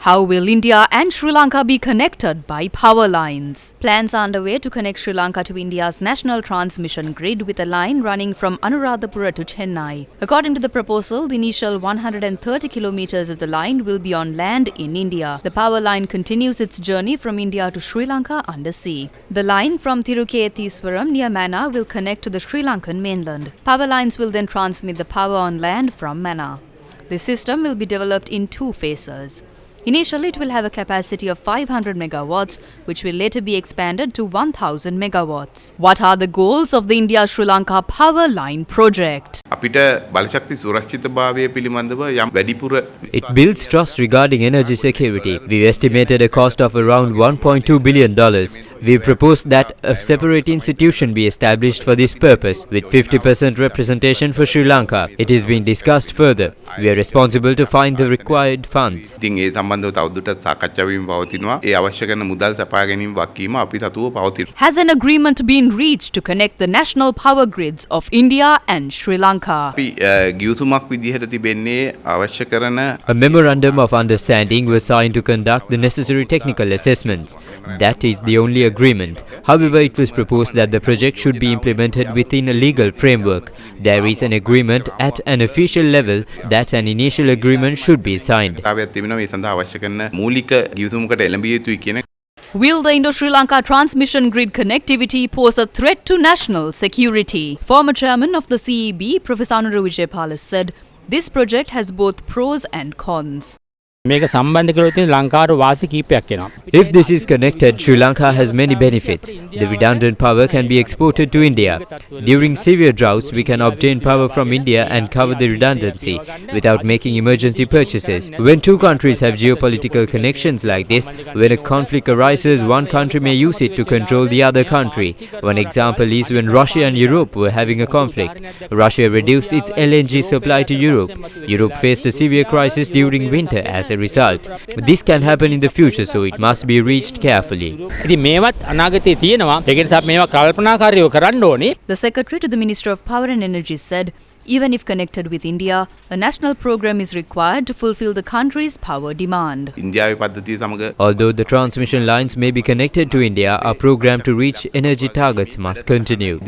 How will India and Sri Lanka be connected by power lines? Plans are underway to connect Sri Lanka to India's national transmission grid with a line running from Anuradhapura to Chennai. According to the proposal, the initial 130 kilometers of the line will be on land in India. The power line continues its journey from India to Sri Lanka under sea. The line from Tirukethiswaram near Mannar will connect to the Sri Lankan mainland. Power lines will then transmit the power on land from Mannar. The system will be developed in two phases. Initially, it will have a capacity of 500 megawatts, which will later be expanded to 1000 megawatts. What are the goals of the India-Sri Lanka power line project? It builds trust regarding energy security. We've estimated a cost of around $1.2 billion. We've proposed that a separate institution be established for this purpose, with 50% representation for Sri Lanka. It is being discussed further. We are responsible to find the required funds. Has an agreement been reached to connect the national power grids of India and Sri Lanka? A memorandum of understanding was signed to conduct the necessary technical assessments. That is the only agreement. However, it was proposed that the project should be implemented within a legal framework. There is an agreement at an official level that an initial agreement should be signed. Will the Indo-Sri Lanka transmission grid connectivity pose a threat to national security? Former chairman of the CEB, Professor Anura Vijayapala, said this project has both pros and cons. If this is connected, Sri Lanka has many benefits. The redundant power can be exported to India. During severe droughts, we can obtain power from India and cover the redundancy without making emergency purchases. When two countries have geopolitical connections like this, when a conflict arises, one country may use it to control the other country. One example is when Russia and Europe were having a conflict. Russia reduced its LNG supply to Europe. Europe faced a severe crisis during winter as a result. This can happen in the future, so it must be reached carefully. The Secretary to the Minister of Power and Energy said, even if connected with India, a national program is required to fulfill the country's power demand. Although the transmission lines may be connected to India, our program to reach energy targets must continue.